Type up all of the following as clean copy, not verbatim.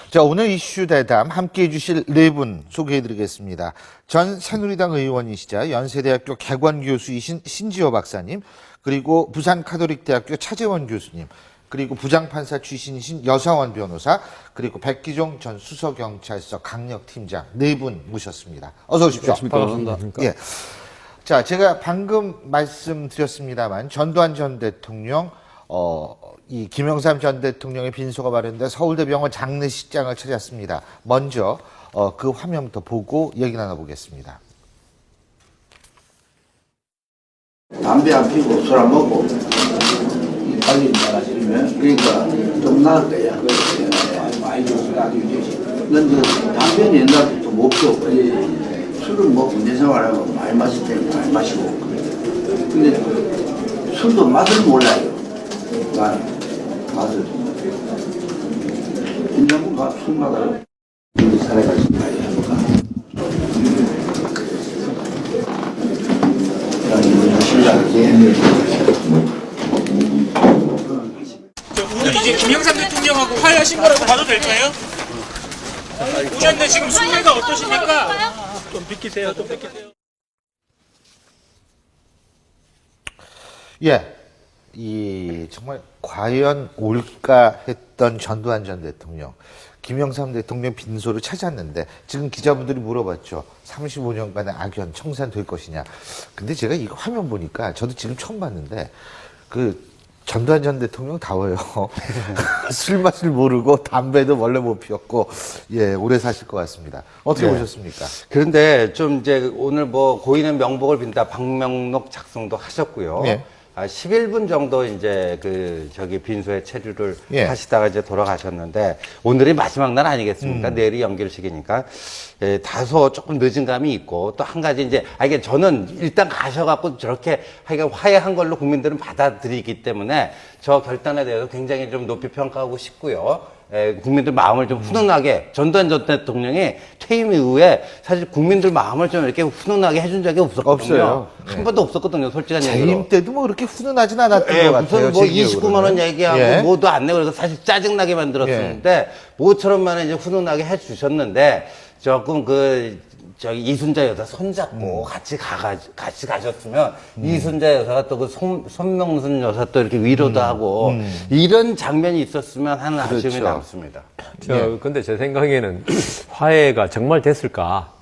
자, 오늘 이슈 대담 함께 해주실 네 분 소개해드리겠습니다. 전 새누리당 의원이시자 연세대학교 개관교수이신 신지호 박사님, 그리고 부산카톨릭대학교 차재원 교수님, 그리고 부장판사 출신이신 여사원 변호사, 그리고 백기종 전 수서경찰서 강력팀장 네 분 모셨습니다. 어서 오십시오. 반갑습니다. 예. 자, 제가 방금 말씀드렸습니다만 전두환 전 대통령, 이 김영삼 전 대통령의 빈소가 마련된 서울대병원 장례식장을 찾았습니다. 먼저 그 화면부터 보고 얘기 나눠보겠습니다. 담배 안 피우고 술 안 먹고 빨리 나가시면 그러니까 좀 나을 거야. 넌 담배는 옛날부터 못 피우고 술은 뭐 군대 생활하고 많이 마실 때는 많이 마시고 근데 술도 맛을 몰라요. 나는 맛을 인정부가 술 맛을 살아가신 말이 해볼까. 오늘 이제 김영삼 대통령하고 화해하신 거라고 봐도 될까요? 오셨는데 지금 숙매가 어떠십니까? 좀 비키세요, 좀 비키세요. 예. 정말 과연 올까 했던 전두환 전 대통령, 김영삼 대통령 빈소를 찾았는데 지금 기자분들이 물어봤죠. 35년간의 악연 청산될 것이냐. 근데 제가 이 화면 보니까 저도 지금 처음 봤는데 전두환 전 대통령 다워요. 술 맛을 모르고 담배도 원래 못 피웠고, 예, 오래 사실 것 같습니다. 어떻게 보셨습니까? 그런데 좀 이제 오늘 뭐 고인의 명복을 빈다 방명록 작성도 하셨고요. 예. 11분 정도 이제 빈소에 체류를 예. 하시다가 이제 돌아가셨는데 오늘이 마지막 날 아니겠습니까? 내일이 연결식이니까 다소 조금 늦은 감이 있고 또 한 가지 이제 이게 저는 일단 가셔갖고 저렇게 하여간 화해한 걸로 국민들은 받아들이기 때문에 저 결단에 대해서 굉장히 좀 높이 평가하고 싶고요. 국민들 마음을 좀 훈훈하게 전두환 전 대통령이 퇴임 이후에 사실 국민들 마음을 좀 이렇게 훈훈하게 해준 적이 없었거든요. 없어요. 한 번도 없었거든요. 솔직한 얘기로. 재임 때도 뭐 그렇게 훈훈하진 않았던 것 같아요. 무슨 뭐 29만 원 얘기하고 예. 뭐도 안 내고 그래서 사실 짜증나게 만들었었는데 모처럼만 이제 훈훈하게 해주셨는데 조금 이순자 여사 손잡고 같이 가셨으면 이순자 여사가 또 손명순 여사 또 이렇게 위로도 하고 이런 장면이 있었으면 하는 아쉬움이 그렇죠. 남습니다. 근데 제 생각에는 화해가 정말 됐을까?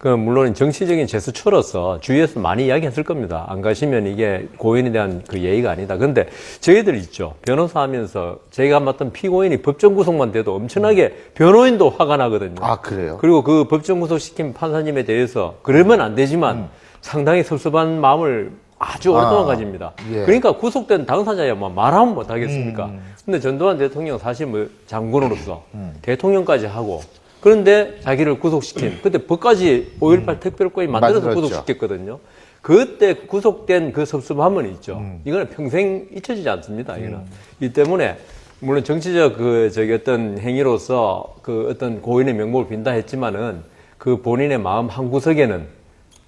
물론 정치적인 제스처로서 주위에서 많이 이야기했을 겁니다. 안 가시면 이게 고인에 대한 예의가 아니다. 근데 저희들 있죠. 변호사 하면서 제가 맡은 피고인이 법정 구속만 돼도 엄청나게 변호인도 화가 나거든요. 아, 그래요? 그리고 그 법정 구속시킨 판사님에 대해서 그러면 안 되지만 상당히 섭섭한 마음을 아주 오랫동안 가집니다. 예. 그러니까 구속된 당사자야 뭐 말하면 못 하겠습니까? 근데 전두환 대통령 사실 뭐 장군으로서 대통령까지 하고 그런데 자기를 구속시킨 그때 법까지 5.18 특별법이 만들어서 만들었죠. 구속시켰거든요. 그때 구속된 그 섭섭함은 있죠. 이거는 평생 잊혀지지 않습니다. 이거는 이 때문에 물론 정치적 어떤 행위로서 어떤 고인의 명복을 빈다 했지만은 그 본인의 마음 한 구석에는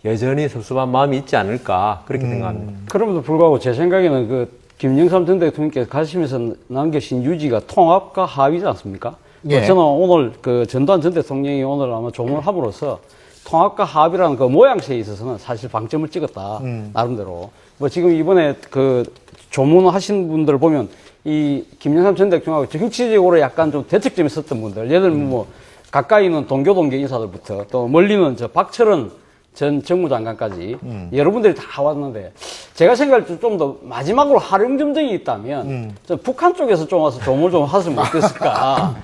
여전히 섭섭한 마음이 있지 않을까 그렇게 생각합니다. 그럼에도 불구하고 제 생각에는 김영삼 전 대통령께서 가시면서 남기신 유지가 통합과 합의지 않습니까? 예. 저는 오늘 전두환 전 대통령이 오늘 아마 조문을 함으로써 통합과 합의라는 모양새에 있어서는 사실 방점을 찍었다. 나름대로. 지금 이번에 조문을 하신 분들 보면 이 김영삼 전 대통령하고 정치적으로 약간 좀 대척점이 있었던 분들, 예를 들면 가까이는 동교 인사들부터 또 멀리는 박철원 전 정무장관까지 여러분들이 다 왔는데 제가 생각할 때 좀 더 마지막으로 활용점정이 있다면 북한 쪽에서 좀 와서 조문을 좀 하셨으면 어땠을까.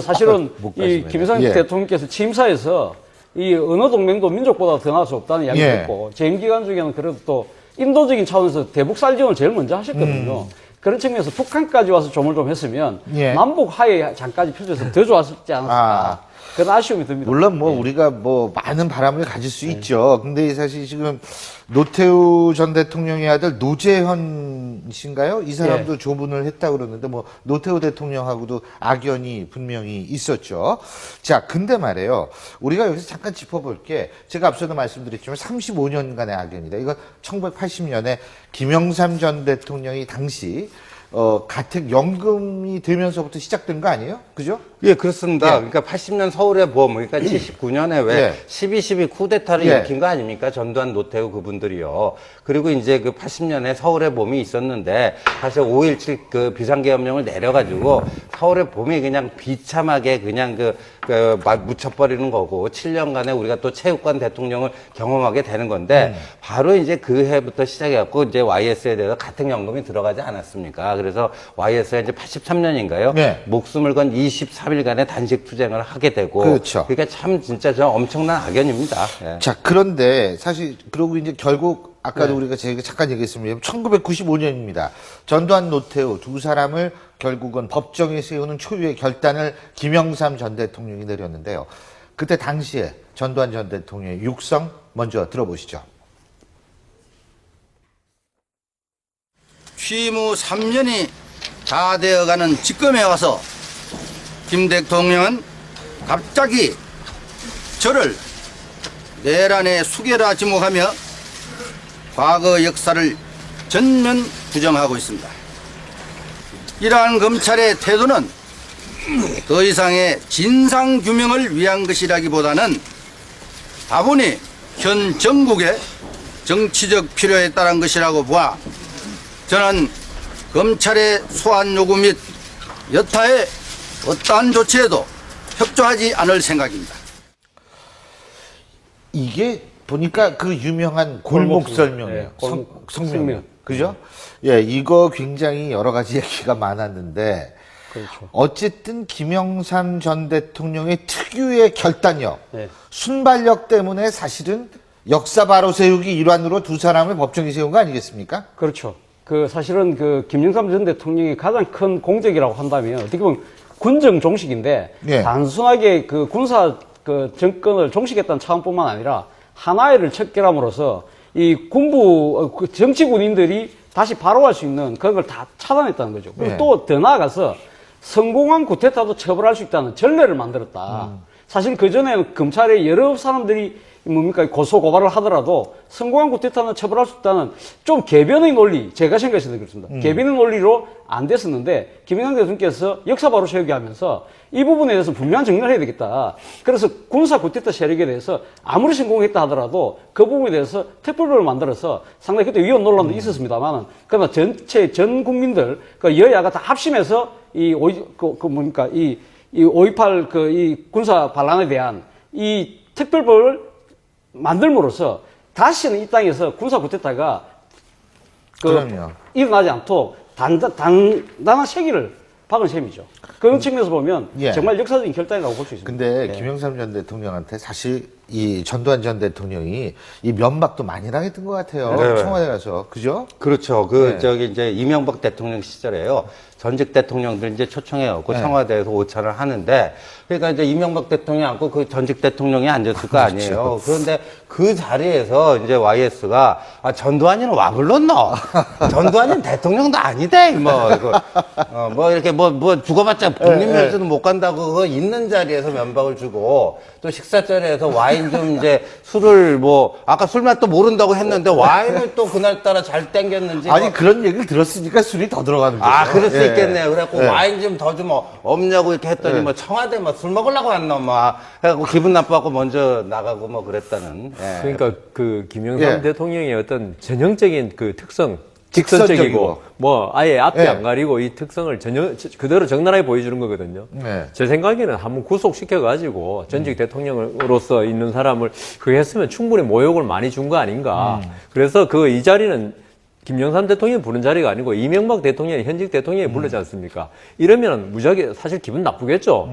사실은 이 김영삼 예. 대통령께서 취임사에서 이 언어 동맹도 민족보다 더 나을 수 없다는 이야기를 예. 했고 재임 기간 중에는 그래도 또 인도적인 차원에서 대북살 지원을 제일 먼저 하셨거든요. 그런 측면에서 북한까지 와서 조문을 좀 했으면 예. 남북 화해 장까지 펼쳐서 더 좋았지 않았을까. 그런 아쉬움이 듭니다. 물론 우리가 많은 바람을 가질 수 있죠. 근데 사실 지금 노태우 전 대통령의 아들 노재현 씨인가요? 이 사람도 예. 조문을 했다고 그러는데 노태우 대통령하고도 악연이 분명히 있었죠. 자, 근데 말이에요. 우리가 여기서 잠깐 짚어볼 게 제가 앞서도 말씀드렸지만 35년간의 악연이다. 이거 1980년에 김영삼 전 대통령이 당시 가택연금이 되면서부터 시작된 거 아니에요? 그죠? 예, 그렇습니다. 예. 그러니까 80년 서울의 봄, 그러니까 79년에 왜 예. 12.12 쿠데타를 예. 일으킨 거 아닙니까? 전두환, 노태우 그분들이요. 그리고 이제 그 80년에 서울의 봄이 있었는데 사실 5.17 그 비상계엄령을 내려가지고 서울의 봄이 그냥 비참하게 그냥 묻혀버리는 거고 7년간에 우리가 또 체육관 대통령을 경험하게 되는 건데 바로 이제 그 해부터 시작해갖고 이제 YS에 대해서 가택연금이 들어가지 않았습니까? 그래서 YS가 이제 83년인가요? 네. 목숨을 건 24일간의 단식 투쟁을 하게 되고. 그렇죠. 그러니까 참 진짜 저 엄청난 악연입니다. 예. 자, 그런데 사실 그러고 이제 결국 아까도 우리가 제가 잠깐 얘기했습니다. 1995년입니다. 전두환, 노태우 두 사람을 결국은 법정에 세우는 초유의 결단을 김영삼 전 대통령이 내렸는데요. 그때 당시에 전두환 전 대통령의 육성 먼저 들어보시죠. 취임 후 3년이 다 되어가는 지금에 와서 김 대통령은 갑자기 저를 내란의 수괴라 지목하며 과거 역사를 전면 부정하고 있습니다. 이러한 검찰의 태도는 더 이상의 진상규명을 위한 것이라기보다는 다분히 현 정국의 정치적 필요에 따른 것이라고 보아 저는 검찰의 소환 요구 및 여타의 어떠한 조치에도 협조하지 않을 생각입니다. 이게 보니까 그 유명한 골목 설명이에요. 네, 골목 성명. 성명. 그죠? 예, 이거 굉장히 여러 가지 얘기가 많았는데 그렇죠. 어쨌든 김영삼 전 대통령의 특유의 결단력, 네. 순발력 때문에 사실은 역사 바로 세우기 일환으로 두 사람을 법정에 세운 거 아니겠습니까? 그렇죠. 사실은 김영삼 전 대통령이 가장 큰 공적이라고 한다면 어떻게 보면 군정 종식인데 예. 단순하게 군사 정권을 종식했다는 차원뿐만 아니라 하나의를 척결함으로써 이 군부 정치 군인들이 다시 바로할 수 있는 그런 걸 다 차단했다는 거죠. 그리고 예. 또 더 나아가서 성공한 쿠데타도 처벌할 수 있다는 전례를 만들었다. 사실 그전에는 검찰에 여러 사람들이 고소 고발을 하더라도 성공한 쿠데타는 처벌할 수 있다는 좀 개변의 논리, 제가 생각했을 때 그렇습니다. 개변의 논리로 안 됐었는데 김영삼 대통령께서 역사 바로 세우게 하면서 이 부분에 대해서 분명한 정리를 해야 되겠다. 그래서 군사 쿠데타 세력에 대해서 아무리 성공했다 하더라도 그 부분에 대해서 특별법을 만들어서 상당히 그때 위헌 논란도 있었습니다만은 그러나 전 국민들 여야가 다 합심해서 이 5.28 이 군사 반란에 대한 이 특별법을 만들므로써 다시는 이 땅에서 군사 쿠데타가 그럼요. 일어나지 않도록 단단한 세기를 박은 셈이죠. 그런 측면에서 보면 예. 정말 역사적인 결단이라고 볼 수 있습니다. 근데 김영삼 전 대통령한테 사실 이 전두환 전 대통령이 이 면박도 많이 당했던 것 같아요. 네. 청와대 가서. 그죠? 그렇죠. 네. 이제 이명박 대통령 시절에요. 전직 대통령들 이제 초청해갖고 네. 청와대에서 오찬을 하는데, 그러니까 이제 이명박 대통령이 앉고 그 전직 대통령이 앉았을 거 아니에요. 그런데 그 자리에서 이제 YS가, 전두환이는 와 불렀노? 전두환이는 대통령도 아니대, 이렇게 죽어봤자 독립멸수도 못 간다고 그 있는 자리에서 면박을 주고, 또 식사 자리에서 와인 좀 이제 술을 아까 술 맛도 모른다고 했는데 와인을 또 그날따라 잘 땡겼는지. 아니, 그런 얘기를 들었으니까 술이 더 들어가는 거죠. 그럴 수 예. 있겠네요. 그래갖고 예. 와인 좀 더 좀 없냐고 이렇게 했더니 청와대 술 먹으려고 왔나 해갖고 기분 나빠갖고 먼저 나가고 그랬다는. 예. 그러니까 김영삼 예. 대통령의 어떤 전형적인 특성, 직선적이고. 직선적이고 아예 앞이 예. 안 가리고 이 특성을 그대로 적나라하게 보여주는 거거든요. 네. 제 생각에는 한번 구속시켜가지고 전직 대통령으로서 있는 사람을 했으면 충분히 모욕을 많이 준 거 아닌가. 그래서 이 자리는 김영삼 대통령이 부른 자리가 아니고 이명박 대통령이 현직 대통령이 부르지 않습니까? 이러면 무지하게 사실 기분 나쁘겠죠.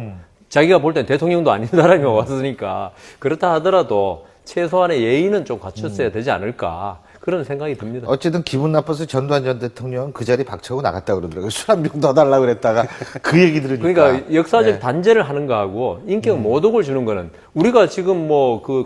자기가 볼 땐 대통령도 아닌 사람이 왔으니까. 그렇다 하더라도 최소한의 예의는 좀 갖췄어야 되지 않을까. 그런 생각이 듭니다. 어쨌든 기분 나빠서 전두환 전 대통령은 그 자리 박차고 나갔다 그러더라고요. 술 한 병 더 달라고 그랬다가 그 얘기 들으니까. 그러니까 역사적 네. 단죄를 하는 거하고 인격 모독을 주는 거는 우리가 지금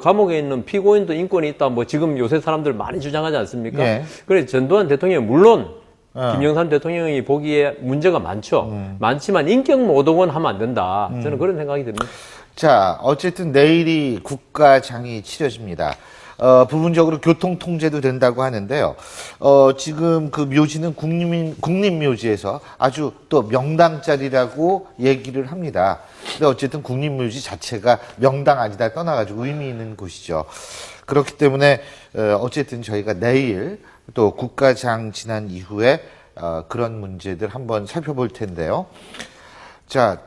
감옥에 있는 피고인도 인권이 있다 지금 요새 사람들 많이 주장하지 않습니까? 네. 그래 전두환 대통령이 물론 김영삼 대통령이 보기에 문제가 많죠. 많지만 인격 모독은 하면 안 된다. 저는 그런 생각이 듭니다. 자, 어쨌든 내일이 국가장이 치러집니다. 부분적으로 교통 통제도 된다고 하는데요. 지금 그 묘지는 국립묘지에서 아주 또 명당 자리라고 얘기를 합니다. 근데 어쨌든 국립묘지 자체가 명당 아니다 떠나가지고 의미 있는 곳이죠. 그렇기 때문에 어쨌든 저희가 내일 또 국가장 지난 이후에 그런 문제들 한번 살펴볼 텐데요. 자,